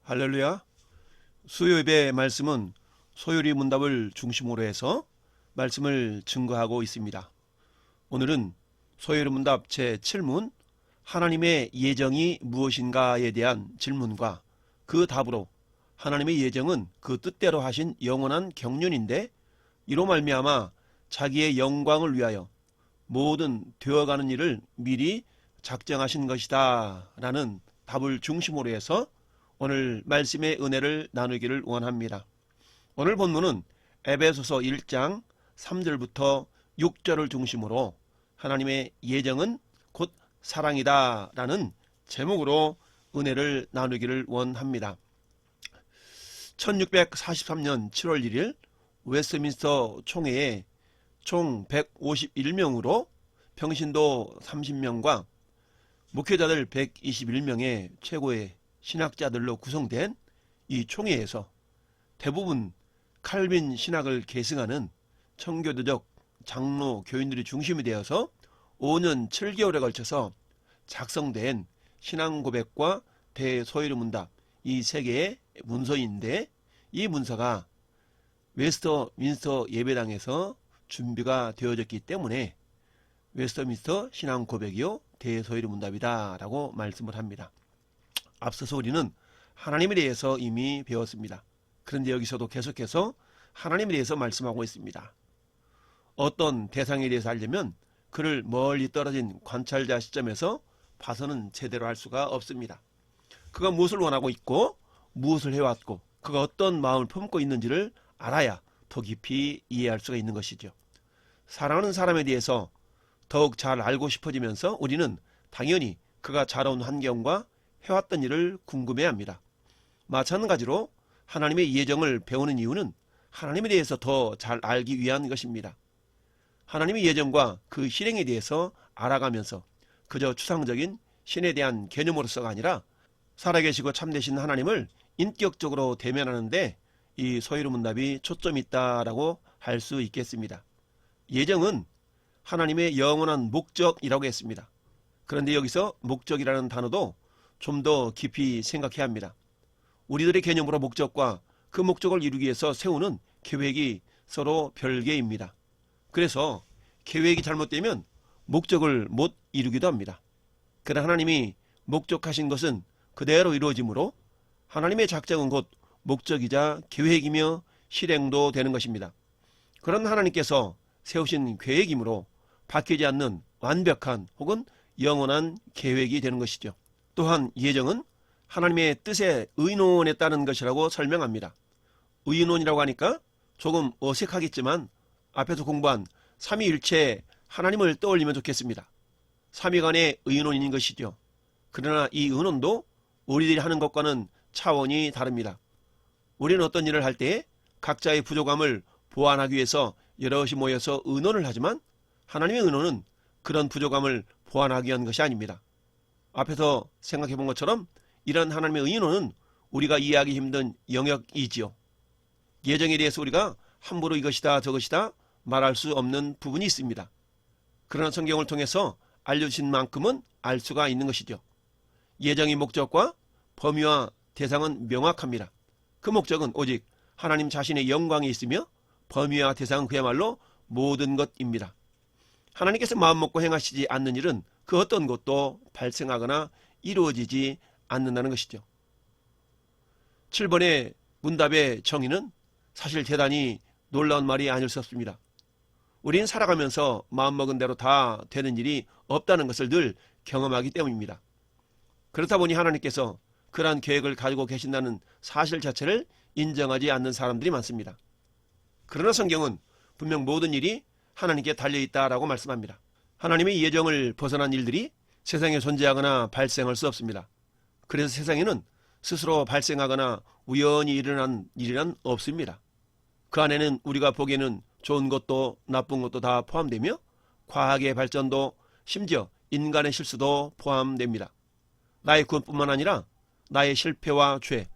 할렐루야. 수요예배 말씀은 소요리 문답을 중심으로 해서 말씀을 증거하고 있습니다. 오늘은 소요리 문답 제7문 하나님의 예정이 무엇인가에 대한 질문과 그 답으로 하나님의 예정은 그 뜻대로 하신 영원한 경륜인데 이로 말미암아 자기의 영광을 위하여 모든 되어가는 일을 미리 작정하신 것이다 라는 답을 중심으로 해서 오늘 말씀의 은혜를 나누기를 원합니다. 오늘 본문은 에베소서 1장 3절부터 6절을 중심으로 하나님의 예정은 곧 사랑이다 라는 제목으로 은혜를 나누기를 원합니다. 1643년 7월 1일 웨스트민스터 총회에 총 151명으로 평신도 30명과 목회자들 121명의 최고의 신학자들로 구성된 이 총회에서 대부분 칼빈 신학을 계승하는 청교도적 장로 교인들이 중심이 되어서 5년 7개월에 걸쳐서 작성된 신앙고백과 대소요리 문답 이 세 개의 문서인데 이 문서가 웨스트민스터 예배당에서 준비가 되어졌기 때문에 웨스트민스터 신앙고백이요 대소요리 문답이다 라고 말씀을 합니다. 앞서서 우리는 하나님에 대해서 이미 배웠습니다. 그런데 여기서도 계속해서 하나님에 대해서 말씀하고 있습니다. 어떤 대상에 대해서 알려면 그를 멀리 떨어진 관찰자 시점에서 봐서는 제대로 할 수가 없습니다. 그가 무엇을 원하고 있고 무엇을 해왔고 그가 어떤 마음을 품고 있는지를 알아야 더 깊이 이해할 수가 있는 것이죠. 사랑하는 사람에 대해서 더욱 잘 알고 싶어지면서 우리는 당연히 그가 자라온 환경과 해왔던 일을 궁금해합니다. 마찬가지로 하나님의 예정을 배우는 이유는 하나님에 대해서 더 잘 알기 위한 것입니다. 하나님의 예정과 그 실행에 대해서 알아가면서 그저 추상적인 신에 대한 개념으로서가 아니라 살아계시고 참되신 하나님을 인격적으로 대면하는데 이 소요리 문답이 초점이 있다라고 할 수 있겠습니다. 예정은 하나님의 영원한 목적이라고 했습니다. 그런데 여기서 목적이라는 단어도 좀 더 깊이 생각해야 합니다. 우리들의 개념으로 목적과 그 목적을 이루기 위해서 세우는 계획이 서로 별개입니다. 그래서 계획이 잘못되면 목적을 못 이루기도 합니다. 그러나 하나님이 목적하신 것은 그대로 이루어지므로 하나님의 작정은 곧 목적이자 계획이며 실행도 되는 것입니다. 그런 하나님께서 세우신 계획이므로 바뀌지 않는 완벽한 혹은 영원한 계획이 되는 것이죠. 또한 예정은 하나님의 뜻에 의논했다는 것이라고 설명합니다. 의논이라고 하니까 조금 어색하겠지만 앞에서 공부한 삼위일체 하나님을 떠올리면 좋겠습니다. 삼위간의 의논인 것이죠. 그러나 이 의논도 우리들이 하는 것과는 차원이 다릅니다. 우리는 어떤 일을 할 때 각자의 부족함을 보완하기 위해서 여럿이 모여서 의논을 하지만 하나님의 의논은 그런 부족함을 보완하기 위한 것이 아닙니다. 앞에서 생각해 본 것처럼 이런 하나님의 의논은 우리가 이해하기 힘든 영역이지요. 예정에 대해서 우리가 함부로 이것이다 저것이다 말할 수 없는 부분이 있습니다. 그러나 성경을 통해서 알려주신 만큼은 알 수가 있는 것이죠. 예정의 목적과 범위와 대상은 명확합니다. 그 목적은 오직 하나님 자신의 영광이 있으며 범위와 대상은 그야말로 모든 것입니다. 하나님께서 마음먹고 행하시지 않는 일은 그 어떤 것도 발생하거나 이루어지지 않는다는 것이죠. 7번의 문답의 정의는 사실 대단히 놀라운 말이 아닐 수 없습니다. 우리는 살아가면서 마음먹은 대로 다 되는 일이 없다는 것을 늘 경험하기 때문입니다. 그렇다 보니 하나님께서 그러한 계획을 가지고 계신다는 사실 자체를 인정하지 않는 사람들이 많습니다. 그러나 성경은 분명 모든 일이 하나님께 달려있다라고 말씀합니다. 하나님의 예정을 벗어난 일들이 세상에 존재하거나 발생할 수 없습니다. 그래서 세상에는 스스로 발생하거나 우연히 일어난 일이란 없습니다. 그 안에는 우리가 보기에는 좋은 것도 나쁜 것도 다 포함되며 과학의 발전도 심지어 인간의 실수도 포함됩니다. 나의 구원뿐만 아니라 나의 실패와 죄,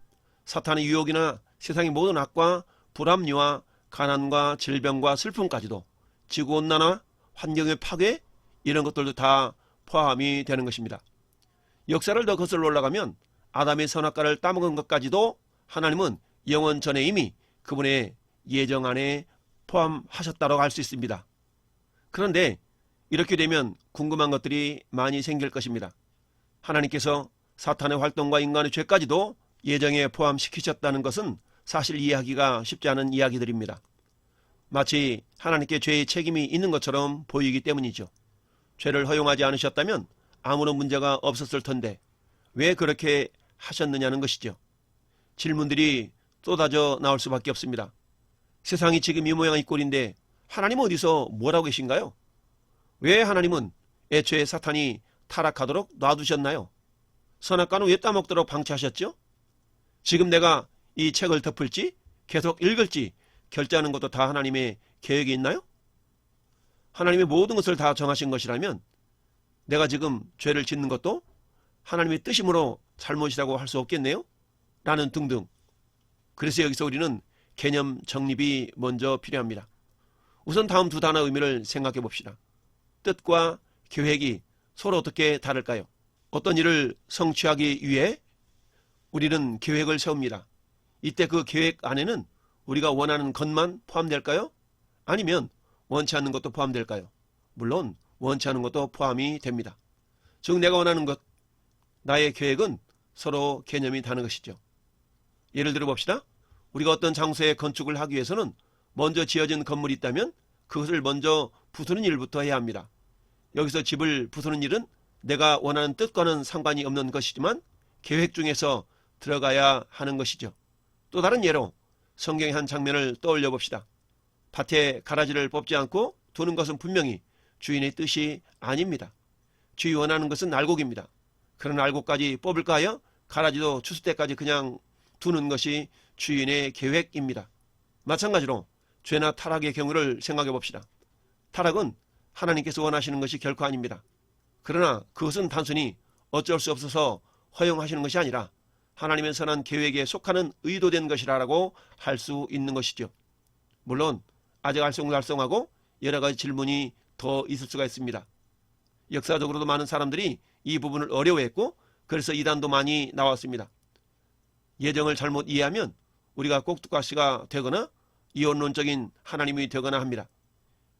사탄의 유혹이나 세상의 모든 악과 불합리와 가난과 질병과 슬픔까지도 지구온난화, 환경의 파괴 이런 것들도 다 포함이 되는 것입니다. 역사를 더 거슬러 올라가면 아담의 선악과를 따먹은 것까지도 하나님은 영원 전에 이미 그분의 예정 안에 포함하셨다고 할 수 있습니다. 그런데 이렇게 되면 궁금한 것들이 많이 생길 것입니다. 하나님께서 사탄의 활동과 인간의 죄까지도 예정에 포함시키셨다는 것은 사실 이해하기가 쉽지 않은 이야기들입니다. 마치 하나님께 죄의 책임이 있는 것처럼 보이기 때문이죠. 죄를 허용하지 않으셨다면 아무런 문제가 없었을 텐데 왜 그렇게 하셨느냐는 것이죠. 질문들이 쏟아져 나올 수밖에 없습니다. 세상이 지금 이 모양 이 꼴인데 하나님 어디서 뭐라고 계신가요? 왜 하나님은 애초에 사탄이 타락하도록 놔두셨나요? 선악과는 왜 따먹도록 방치하셨죠? 지금 내가 이 책을 덮을지 계속 읽을지 결정하는 것도 다 하나님의 계획이 있나요? 하나님의 모든 것을 다 정하신 것이라면 내가 지금 죄를 짓는 것도 하나님의 뜻이므로 잘못이라고 할 수 없겠네요? 라는 등등. 그래서 여기서 우리는 개념 정립이 먼저 필요합니다. 우선 다음 두 단어의 의미를 생각해 봅시다. 뜻과 계획이 서로 어떻게 다를까요? 어떤 일을 성취하기 위해 우리는 계획을 세웁니다. 이때 그 계획 안에는 우리가 원하는 것만 포함될까요? 아니면 원치 않는 것도 포함될까요? 물론 원치 않는 것도 포함이 됩니다. 즉 내가 원하는 것, 나의 계획은 서로 개념이 다른 것이죠. 예를 들어 봅시다. 우리가 어떤 장소에 건축을 하기 위해서는 먼저 지어진 건물이 있다면 그것을 먼저 부수는 일부터 해야 합니다. 여기서 집을 부수는 일은 내가 원하는 뜻과는 상관이 없는 것이지만 계획 중에서 들어가야 하는 것이죠. 또 다른 예로 성경의 한 장면을 떠올려 봅시다. 밭에 가라지를 뽑지 않고 두는 것은 분명히 주인의 뜻이 아닙니다. 주인이 원하는 것은 알곡입니다. 그런 알곡까지 뽑을까 하여 가라지도 추수 때까지 그냥 두는 것이 주인의 계획입니다. 마찬가지로 죄나 타락의 경우를 생각해 봅시다. 타락은 하나님께서 원하시는 것이 결코 아닙니다. 그러나 그것은 단순히 어쩔 수 없어서 허용하시는 것이 아니라 하나님의 선한 계획에 속하는 의도된 것이라고 할 수 있는 것이죠. 물론 아직 알쏭달쏭하고 여러 가지 질문이 더 있을 수가 있습니다. 역사적으로도 많은 사람들이 이 부분을 어려워했고 그래서 이단도 많이 나왔습니다. 예정을 잘못 이해하면 우리가 꼭두가시가 되거나 이원론적인 하나님이 되거나 합니다.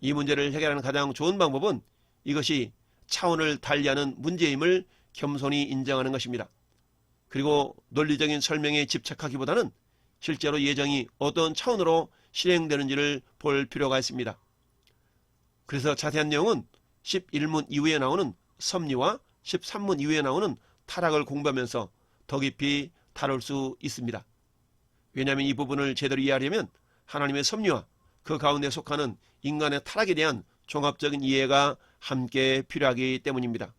이 문제를 해결하는 가장 좋은 방법은 이것이 차원을 달리하는 문제임을 겸손히 인정하는 것입니다. 그리고 논리적인 설명에 집착하기보다는 실제로 예정이 어떤 차원으로 실행되는지를 볼 필요가 있습니다. 그래서 자세한 내용은 11문 이후에 나오는 섭리와 13문 이후에 나오는 타락을 공부하면서 더 깊이 다룰 수 있습니다. 왜냐하면 이 부분을 제대로 이해하려면 하나님의 섭리와 그 가운데 속하는 인간의 타락에 대한 종합적인 이해가 함께 필요하기 때문입니다.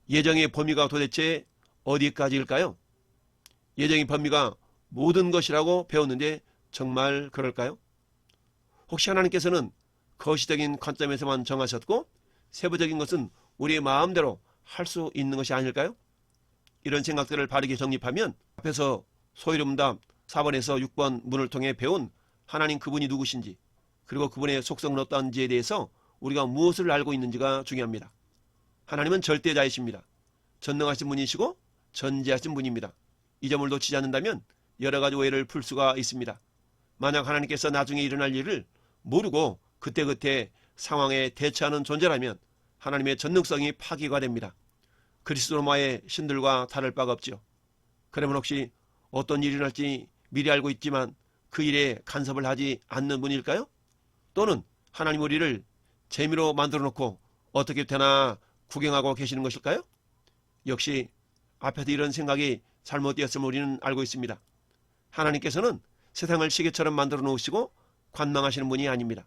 예정의 범위가 도대체 어디까지일까요? 예정의 범위가 모든 것이라고 배웠는데 정말 그럴까요? 혹시 하나님께서는 거시적인 관점에서만 정하셨고 세부적인 것은 우리의 마음대로 할 수 있는 것이 아닐까요? 이런 생각들을 바르게 정립하면 앞에서 소이름답 4번에서 6번 문을 통해 배운 하나님 그분이 누구신지 그리고 그분의 속성은 어떠한지에 대해서 우리가 무엇을 알고 있는지가 중요합니다. 하나님은 절대자이십니다. 전능하신 분이시고 전지하신 분입니다. 이 점을 놓치지 않는다면 여러 가지 오해를 풀 수가 있습니다. 만약 하나님께서 나중에 일어날 일을 모르고 그때그때 상황에 대처하는 존재라면 하나님의 전능성이 파기가 됩니다. 그리스도 로마의 신들과 다를 바가 없지요. 그러면 혹시 어떤 일이 일어날지 미리 알고 있지만 그 일에 간섭을 하지 않는 분일까요? 또는 하나님 우리를 재미로 만들어 놓고 어떻게 되나 구경하고 계시는 것일까요? 역시 앞에서 이런 생각이 잘못되었음을 우리는 알고 있습니다. 하나님께서는 세상을 시계처럼 만들어 놓으시고 관망하시는 분이 아닙니다.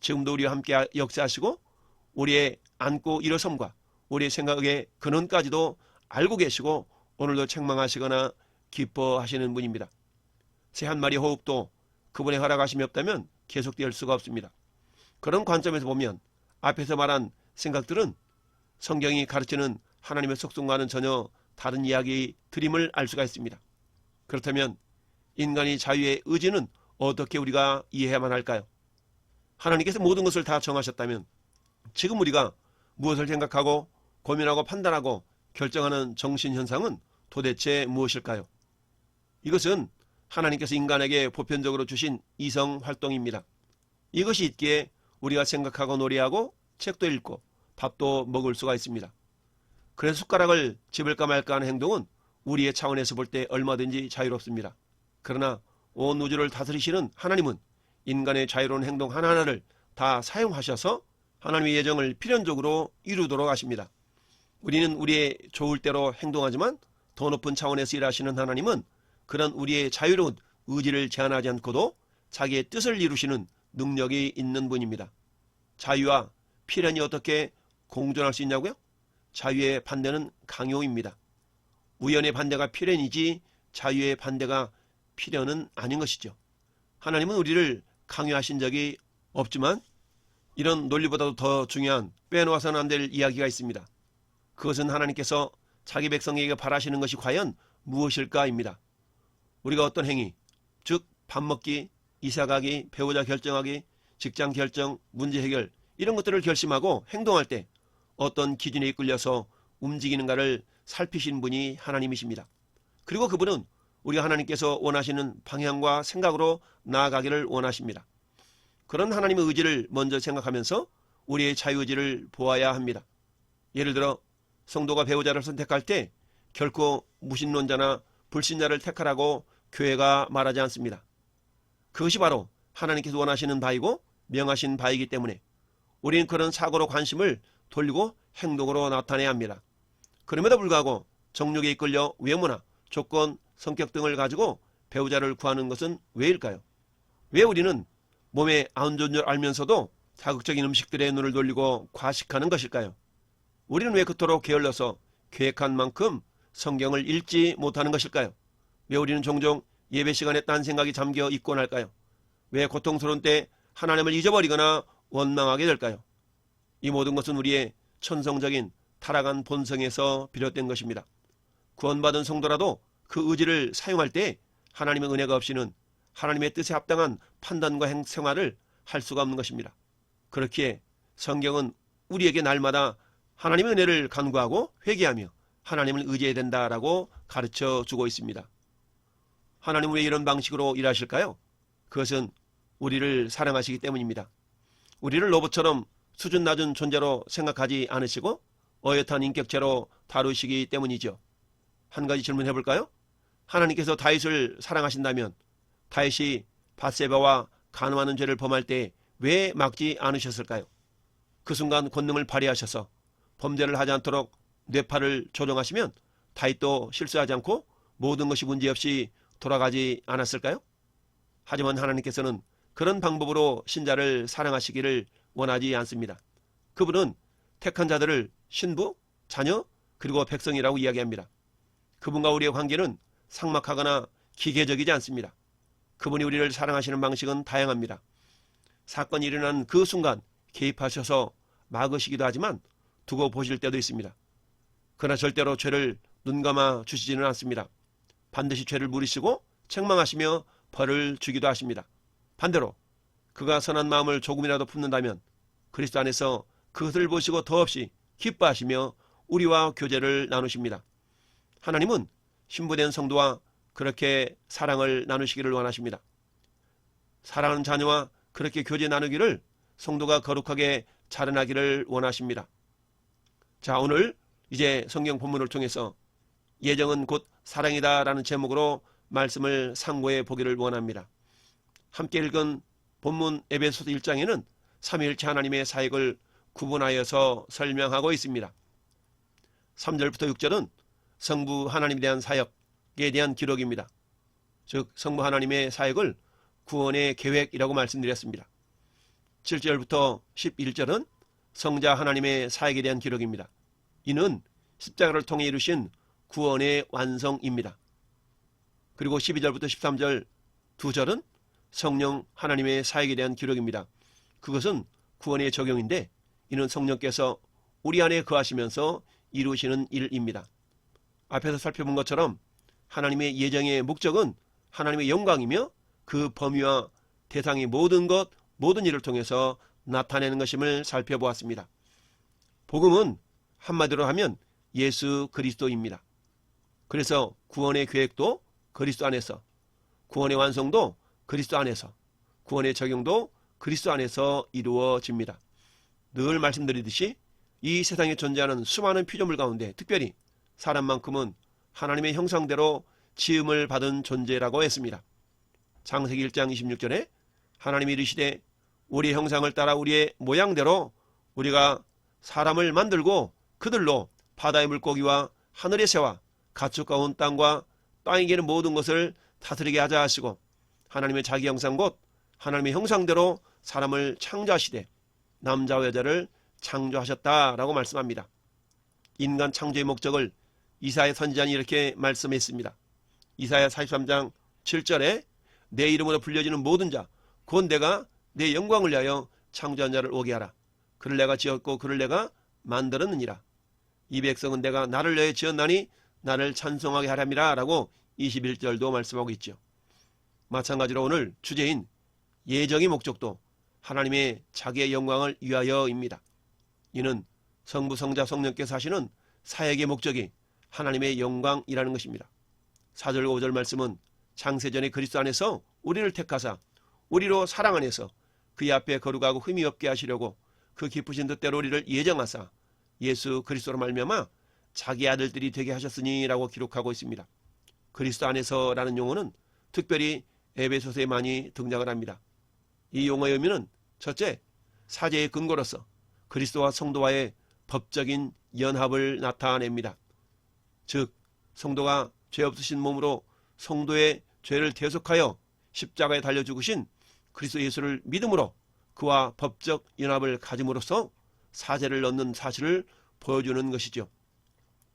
지금도 우리와 함께 역사하시고 우리의 앉고 일어섬과 우리의 생각의 근원까지도 알고 계시고 오늘도 책망하시거나 기뻐하시는 분입니다. 새 한 마리 호흡도 그분의 허락하심이 없다면 계속될 수가 없습니다. 그런 관점에서 보면 앞에서 말한 생각들은 성경이 가르치는 하나님의 속성과는 전혀 다른 이야기들임을 알 수가 있습니다. 그렇다면 인간의 자유의 의지는 어떻게 우리가 이해해야만 할까요? 하나님께서 모든 것을 다 정하셨다면 지금 우리가 무엇을 생각하고 고민하고 판단하고 결정하는 정신현상은 도대체 무엇일까요? 이것은 하나님께서 인간에게 보편적으로 주신 이성 활동입니다. 이것이 있기에 우리가 생각하고 노래하고 책도 읽고 밥도 먹을 수가 있습니다. 그래서 숟가락을 집을까 말까 하는 행동은 우리의 차원에서 볼 때 얼마든지 자유롭습니다. 그러나 온 우주를 다스리시는 하나님은 인간의 자유로운 행동 하나하나를 다 사용하셔서 하나님의 예정을 필연적으로 이루도록 하십니다. 우리는 우리의 좋을 대로 행동하지만 더 높은 차원에서 일하시는 하나님은 그런 우리의 자유로운 의지를 제한하지 않고도 자기의 뜻을 이루시는 능력이 있는 분입니다. 자유와 필연이 어떻게 공존할 수 있냐고요? 자유의 반대는 강요입니다. 우연의 반대가 필연이지 자유의 반대가 필연은 아닌 것이죠. 하나님은 우리를 강요하신 적이 없지만 이런 논리보다도 더 중요한 빼놓아서는 안 될 이야기가 있습니다. 그것은 하나님께서 자기 백성에게 바라시는 것이 과연 무엇일까입니다. 우리가 어떤 행위, 즉 밥 먹기, 이사 가기, 배우자 결정하기, 직장 결정, 문제 해결 이런 것들을 결심하고 행동할 때 어떤 기준에 이끌려서 움직이는가를 살피신 분이 하나님이십니다. 그리고 그분은 우리가 하나님께서 원하시는 방향과 생각으로 나아가기를 원하십니다. 그런 하나님의 의지를 먼저 생각하면서 우리의 자유의지를 보아야 합니다. 예를 들어 성도가 배우자를 선택할 때 결코 무신론자나 불신자를 택하라고 교회가 말하지 않습니다. 그것이 바로 하나님께서 원하시는 바이고 명하신 바이기 때문에 우리는 그런 사고로 관심을 돌리고 행동으로 나타내야 합니다. 그럼에도 불구하고 정욕에 이끌려 외모나 조건, 성격 등을 가지고 배우자를 구하는 것은 왜일까요? 왜 우리는 몸에 안 좋은 줄 알면서도 자극적인 음식들에 눈을 돌리고 과식하는 것일까요? 우리는 왜 그토록 게을러서 계획한 만큼 성경을 읽지 못하는 것일까요? 왜 우리는 종종 예배 시간에 딴 생각이 잠겨 있곤 할까요? 왜 고통스러운 때 하나님을 잊어버리거나 원망하게 될까요? 이 모든 것은 우리의 천성적인 타락한 본성에서 비롯된 것입니다. 구원받은 성도라도 그 의지를 사용할 때 하나님의 은혜가 없이는 하나님의 뜻에 합당한 판단과 생활을 할 수가 없는 것입니다. 그렇기에 성경은 우리에게 날마다 하나님의 은혜를 간구하고 회개하며 하나님을 의지해야 된다라고 가르쳐 주고 있습니다. 하나님은 왜 이런 방식으로 일하실까요? 그것은 우리를 사랑하시기 때문입니다. 우리를 로봇처럼 수준 낮은 존재로 생각하지 않으시고 어엿한 인격체로 다루시기 때문이죠. 한 가지 질문해 볼까요? 하나님께서 다윗을 사랑하신다면 다윗이 밧세바와 간음하는 죄를 범할 때 왜 막지 않으셨을까요? 그 순간 권능을 발휘하셔서 범죄를 하지 않도록 뇌파를 조정하시면 다윗도 실수하지 않고 모든 것이 문제없이 돌아가지 않았을까요? 하지만 하나님께서는 그런 방법으로 신자를 사랑하시기를 원하지 않습니다. 그분은 택한 자들을 신부, 자녀, 그리고 백성이라고 이야기합니다. 그분과 우리의 관계는 삭막하거나 기계적이지 않습니다. 그분이 우리를 사랑하시는 방식은 다양합니다. 사건이 일어난 그 순간 개입하셔서 막으시기도 하지만 두고 보실 때도 있습니다. 그러나 절대로 죄를 눈감아 주시지는 않습니다. 반드시 죄를 물으시고 책망하시며 벌을 주기도 하십니다. 반대로 그가 선한 마음을 조금이라도 품는다면 그리스도 안에서 그것을 보시고 더없이 기뻐하시며 우리와 교제를 나누십니다. 하나님은 신부된 성도와 그렇게 사랑을 나누시기를 원하십니다. 사랑하는 자녀와 그렇게 교제 나누기를 성도가 거룩하게 자라나기를 원하십니다. 자, 오늘 이제 성경 본문을 통해서 예정은 곧 사랑이다 라는 제목으로 말씀을 상고해 보기를 원합니다. 함께 읽은 본문 에베소서 1장에는 삼위일체 하나님의 사역을 구분하여서 설명하고 있습니다. 3절부터 6절은 성부 하나님에 대한 사역에 대한 기록입니다. 즉 성부 하나님의 사역을 구원의 계획이라고 말씀드렸습니다. 7절부터 11절은 성자 하나님의 사역에 대한 기록입니다. 이는 십자가를 통해 이루신 구원의 완성입니다. 그리고 12절부터 13절 두 절은 성령 하나님의 사역에 대한 기록입니다. 그것은 구원의 적용인데 이는 성령께서 우리 안에 거하시면서 이루시는 일입니다. 앞에서 살펴본 것처럼 하나님의 예정의 목적은 하나님의 영광이며 그 범위와 대상의 모든 것, 모든 일을 통해서 나타내는 것임을 살펴보았습니다. 복음은 한마디로 하면 예수 그리스도입니다. 그래서 구원의 계획도 그리스도 안에서, 구원의 완성도 그리스도 안에서, 구원의 적용도 그리스도 안에서 이루어집니다. 늘 말씀드리듯이 이 세상에 존재하는 수많은 피조물 가운데 특별히 사람만큼은 하나님의 형상대로 지음을 받은 존재라고 했습니다. 창세기 1장 26절에 하나님이 이르시되 우리의 형상을 따라 우리의 모양대로 우리가 사람을 만들고 그들로 바다의 물고기와 하늘의 새와 가축 가운 땅과 땅에 기는 모든 것을 다스리게 하자 하시고 하나님의 자기 형상 곧 하나님의 형상대로 사람을 창조하시되 남자와 여자를 창조하셨다라고 말씀합니다. 인간 창조의 목적을 이사야 선지자는 이렇게 말씀했습니다. 이사야 43장 7절에 내 이름으로 불려지는 모든 자 곧 내가 내 영광을 위하여 창조한 자를 오게 하라. 그를 내가 지었고 그를 내가 만들었느니라. 이 백성은 내가 나를 위하여 지었나니 나를 찬송하게 하렴이라 라고 21절도 말씀하고 있죠. 마찬가지로 오늘 주제인 예정의 목적도 하나님의 자기의 영광을 위하여입니다. 이는 성부 성자 성령께서 하시는 사역의 목적이 하나님의 영광이라는 것입니다. 4절 5절 말씀은 창세전에 그리스도 안에서 우리를 택하사 우리로 사랑 안에서 그의 앞에 거룩하고 흠이 없게 하시려고 그 기쁘신 뜻대로 우리를 예정하사 예수 그리스도로 말미암아 자기 아들들이 되게 하셨으니 라고 기록하고 있습니다. 그리스도 안에서라는 용어는 특별히 에베소서에 많이 등장을 합니다. 이 용어의 의미는 첫째, 사제의 근거로서 그리스도와 성도와의 법적인 연합을 나타냅니다. 즉 성도가 죄 없으신 몸으로 성도의 죄를 대속하여 십자가에 달려 죽으신 그리스도 예수를 믿음으로 그와 법적 연합을 가짐으로써 사제를 얻는 사실을 보여주는 것이죠.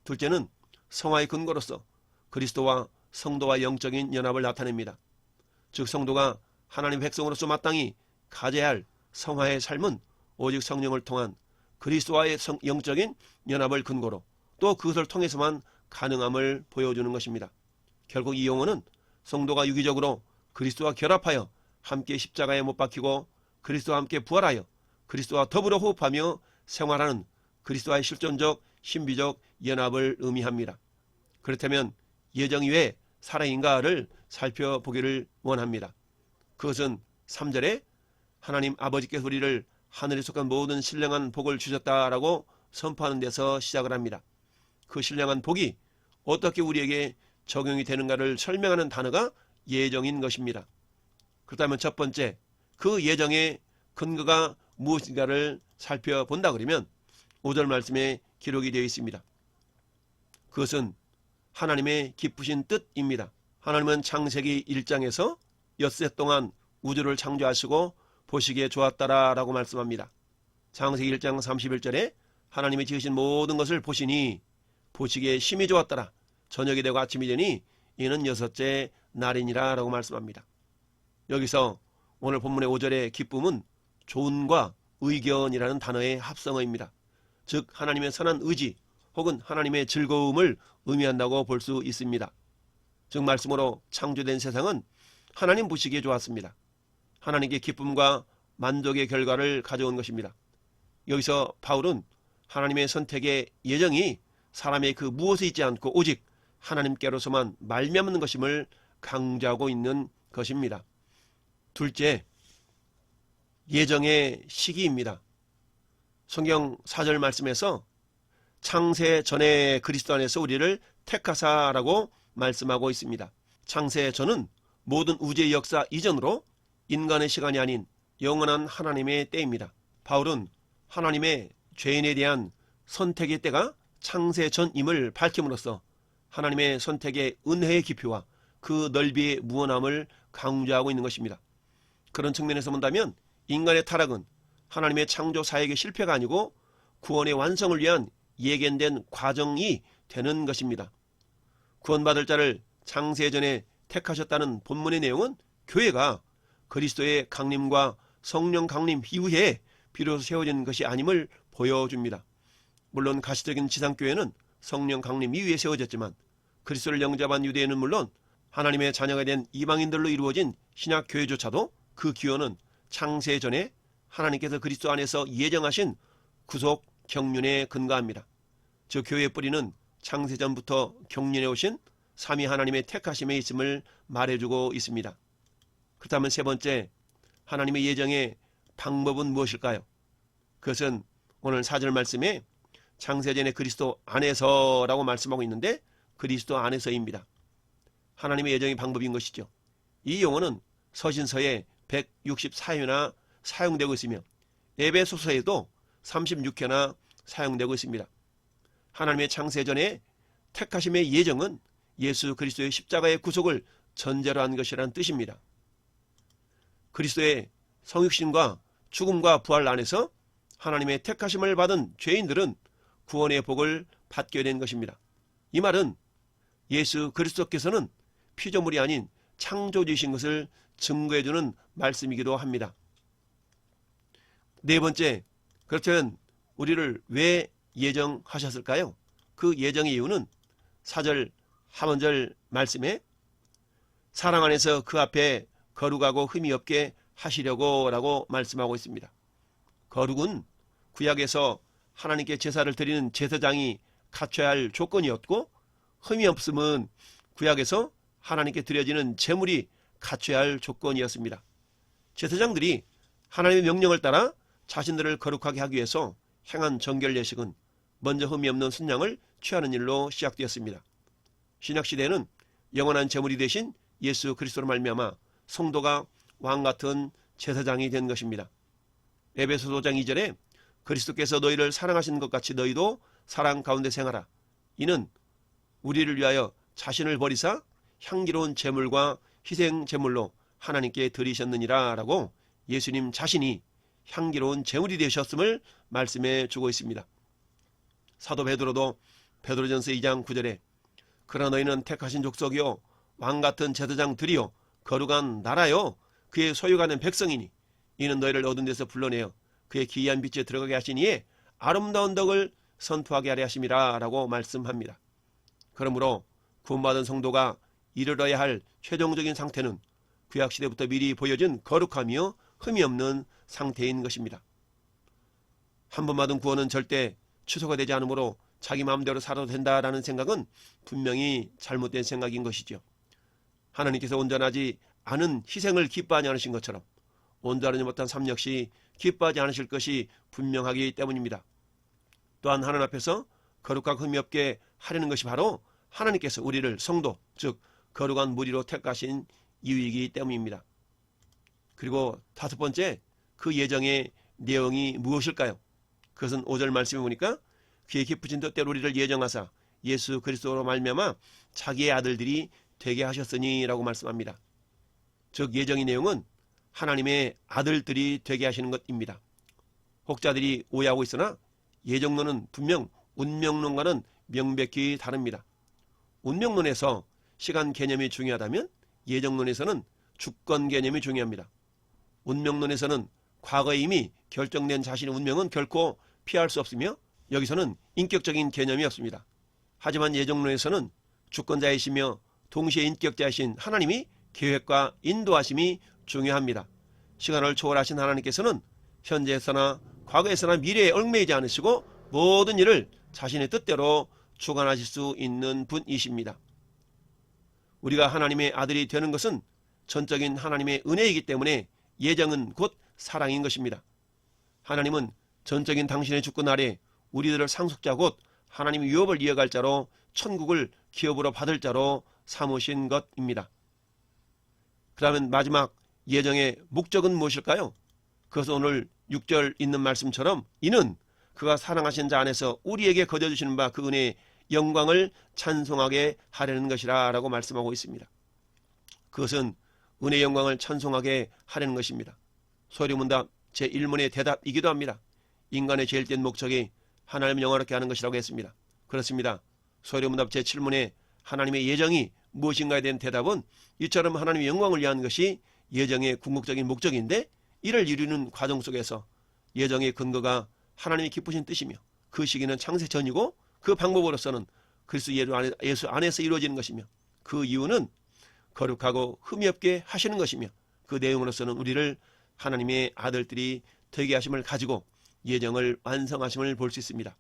둘째는 성화의 근거로서 그리스도와 성도와 영적인 연합을 나타냅니다. 즉 성도가 하나님의 백성으로서 마땅히 가져야 할 성화의 삶은 오직 성령을 통한 그리스도와의 영적인 연합을 근거로 또 그것을 통해서만 가능함을 보여주는 것입니다. 결국 이 용어는 성도가 유기적으로 그리스도와 결합하여 함께 십자가에 못 박히고 그리스도와 함께 부활하여 그리스도와 더불어 호흡하며 생활하는 그리스도와의 실존적 신비적 연합을 의미합니다. 그렇다면 예정 이외에 사랑인가를 살펴보기를 원합니다. 그것은 3절에 하나님 아버지께서 우리를 하늘에 속한 모든 신령한 복을 주셨다라고 선포하는 데서 시작을 합니다. 그 신령한 복이 어떻게 우리에게 적용이 되는가를 설명하는 단어가 예정인 것입니다. 그렇다면 첫 번째, 그 예정의 근거가 무엇인가를 살펴본다 그러면 5절 말씀에 기록이 되어 있습니다. 그것은 하나님의 기쁘신 뜻입니다. 하나님은 창세기 1장에서 엿새 동안 우주를 창조하시고 보시기에 좋았다라고 말씀합니다. 창세기 1장 31절에 하나님이 지으신 모든 것을 보시니 보시기에 심히 좋았더라. 저녁이 되고 아침이 되니 이는 여섯째 날이니라 라고 말씀합니다. 여기서 오늘 본문의 5절의 기쁨은 좋은과 의견이라는 단어의 합성어입니다. 즉 하나님의 선한 의지 혹은 하나님의 즐거움을 의미한다고 볼 수 있습니다. 즉 말씀으로 창조된 세상은 하나님 보시기에 좋았습니다. 하나님께 기쁨과 만족의 결과를 가져온 것입니다. 여기서 바울은 하나님의 선택의 예정이 사람의 그 무엇에 있지 않고 오직 하나님께로서만 말미암는 것임을 강조하고 있는 것입니다. 둘째, 예정의 시기입니다. 성경 4절 말씀에서 창세 전에 그리스도 안에서 우리를 택하사라고 말씀하고 있습니다. 창세 전은 모든 우주의 역사 이전으로 인간의 시간이 아닌 영원한 하나님의 때입니다. 바울은 하나님의 죄인에 대한 선택의 때가 창세 전임을 밝힘으로써 하나님의 선택의 은혜의 깊이와 그 넓이의 무한함을 강조하고 있는 것입니다. 그런 측면에서 본다면 인간의 타락은 하나님의 창조 사역의 실패가 아니고 구원의 완성을 위한 예견된 과정이 되는 것입니다. 구원받을 자를 창세전에 택하셨다는 본문의 내용은 교회가 그리스도의 강림과 성령 강림 이후에 비로소 세워진 것이 아님을 보여줍니다. 물론 가시적인 지상교회는 성령 강림 이후에 세워졌지만 그리스도를 영접한 유대인은 물론 하나님의 자녀가 된 이방인들로 이루어진 신약교회조차도 그 기원은 창세전에 하나님께서 그리스도 안에서 예정하신 구속 경륜에 근거합니다. 저 교회의 뿌리는 창세전부터 경륜해 오신 삼위 하나님의 택하심에 있음을 말해주고 있습니다. 그렇다면 세 번째, 하나님의 예정의 방법은 무엇일까요? 그것은 오늘 4절 말씀에 창세전에 그리스도 안에서라고 말씀하고 있는데 그리스도 안에서입니다. 하나님의 예정의 방법인 것이죠. 이 용어는 서신서에 164회나 사용되고 있으며 에베소서에도 36회나 사용되고 있습니다. 하나님의 창세전에 택하심의 예정은 예수 그리스도의 십자가의 구속을 전제로 한 것이라는 뜻입니다. 그리스도의 성육신과 죽음과 부활 안에서 하나님의 택하심을 받은 죄인들은 구원의 복을 받게 된 것입니다. 이 말은 예수 그리스도께서는 피조물이 아닌 창조주이신 것을 증거해주는 말씀이기도 합니다. 네 번째, 그렇다면 우리를 왜 예정하셨을까요? 그 예정의 이유는 4절 하반절 말씀에 사랑 안에서 그 앞에 거룩하고 흠이 없게 하시려고 라고 말씀하고 있습니다. 거룩은 구약에서 하나님께 제사를 드리는 제사장이 갖춰야 할 조건이었고, 흠이 없음은 구약에서 하나님께 드려지는 제물이 갖춰야 할 조건이었습니다. 제사장들이 하나님의 명령을 따라 자신들을 거룩하게 하기 위해서 행한 정결 예식은 먼저 흠이 없는 순양을 취하는 일로 시작되었습니다. 신약시대에는 영원한 제물이 되신 예수 그리스도로 말미암아 성도가 왕같은 제사장이 된 것입니다. 에베소서 5장 2절에 그리스도께서 너희를 사랑하신 것 같이 너희도 사랑 가운데 생하라. 이는 우리를 위하여 자신을 버리사 향기로운 제물과 희생 제물로 하나님께 드리셨느니라 라고 예수님 자신이 향기로운 제물이 되셨음을 말씀해 주고 있습니다. 사도 베드로도 베드로전서 2장 9절에 그러나 너희는 택하신 족속이요 왕같은 제사장들이요 거룩한 나라요 그의 소유가 된 백성이니 이는 너희를 어두운 데서 불러내어 그의 기이한 빛에 들어가게 하시니에 아름다운 덕을 선포하게 하려 하심이라 라고 말씀합니다. 그러므로 구원받은 성도가 이르러야 할 최종적인 상태는 구약시대부터 미리 보여진 거룩하며 흠이 없는 상태인 것입니다. 한 번 받은 구원은 절대 취소가 되지 않으므로 자기 마음대로 살아도 된다라는 생각은 분명히 잘못된 생각인 것이죠. 하나님께서 온전하지 않은 희생을 기뻐하지 않으신 것처럼 온전하지 못한 삶 역시 기뻐하지 않으실 것이 분명하기 때문입니다. 또한 하나님 앞에서 거룩하고 흠이 없게 하려는 것이 바로 하나님께서 우리를 성도, 즉 거룩한 무리로 택하신 이유이기 때문입니다. 그리고 다섯 번째, 그 예정의 내용이 무엇일까요? 그것은 5절 말씀에 보니까 그의 기쁘신 뜻대로 우리를 예정하사 예수 그리스도로 말미암아 자기의 아들들이 되게 하셨으니 라고 말씀합니다. 즉 예정의 내용은 하나님의 아들들이 되게 하시는 것입니다. 혹자들이 오해하고 있으나 예정론은 분명 운명론과는 명백히 다릅니다. 운명론에서 시간 개념이 중요하다면 예정론에서는 주권 개념이 중요합니다. 운명론에서는 과거에 이미 결정된 자신의 운명은 결코 피할 수 없으며 여기서는 인격적인 개념이 없습니다. 하지만 예정론에서는 주권자이시며 동시에 인격자이신 하나님이 계획과 인도하심이 중요합니다. 시간을 초월하신 하나님께서는 현재에서나 과거에서나 미래에 얽매이지 않으시고 모든 일을 자신의 뜻대로 주관하실 수 있는 분이십니다. 우리가 하나님의 아들이 되는 것은 전적인 하나님의 은혜이기 때문에 예정은 곧 사랑인 것입니다. 하나님은 전적인 당신의 주권 아래 우리들을 상속자 곧 하나님의 유업을 이어갈 자로 천국을 기업으로 받을 자로 삼으신 것입니다. 그러면 마지막 예정의 목적은 무엇일까요? 그것은 오늘 6절 있는 말씀처럼 이는 그가 사랑하신 자 안에서 우리에게 거저주시는 바 그 은혜의 영광을 찬송하게 하려는 것이라 라고 말씀하고 있습니다. 그것은 은혜의 영광을 찬송하게 하려는 것입니다. 소리문답 제1문의 대답이기도 합니다. 인간의 제일 된 목적이 하나님을 영화롭게 하는 것이라고 했습니다. 그렇습니다. 소리문답 제7문의 하나님의 예정이 무엇인가에 대한 대답은 이처럼 하나님의 영광을 위한 것이 예정의 궁극적인 목적인데 이를 이루는 과정 속에서 예정의 근거가 하나님의 기쁘신 뜻이며 그 시기는 창세 전이고 그 방법으로서는 그리스도 예수 안에서 이루어지는 것이며 그 이유는 거룩하고 흠이 없게 하시는 것이며 그 내용으로서는 우리를 하나님의 아들들이 되게 하심을 가지고 예정을 완성하심을 볼 수 있습니다.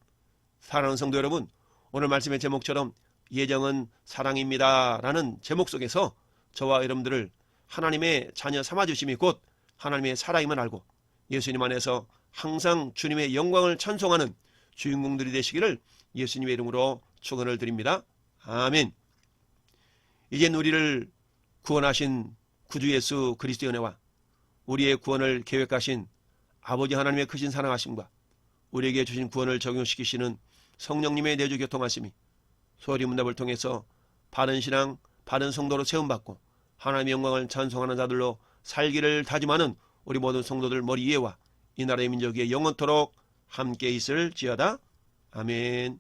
사랑하는 성도 여러분, 오늘 말씀의 제목처럼 예정은 사랑입니다 라는 제목 속에서 저와 여러분들을 하나님의 자녀 삼아주심이 곧 하나님의 살아임을 알고 예수님 안에서 항상 주님의 영광을 찬송하는 주인공들이 되시기를 예수님의 이름으로 축원을 드립니다. 아멘. 이젠 우리를 구원하신 구주 예수 그리스도의 은혜와 우리의 구원을 계획하신 아버지 하나님의 크신 사랑하심과 우리에게 주신 구원을 적용시키시는 성령님의 내주 교통하심이 소리 문답을 통해서 바른 신앙, 바른 성도로 세움받고 하나님의 영광을 찬송하는 자들로 살기를 다짐하는 우리 모든 성도들 머리 위에와 이 나라의 민족 위에 영원토록 함께 있을지어다. 아멘.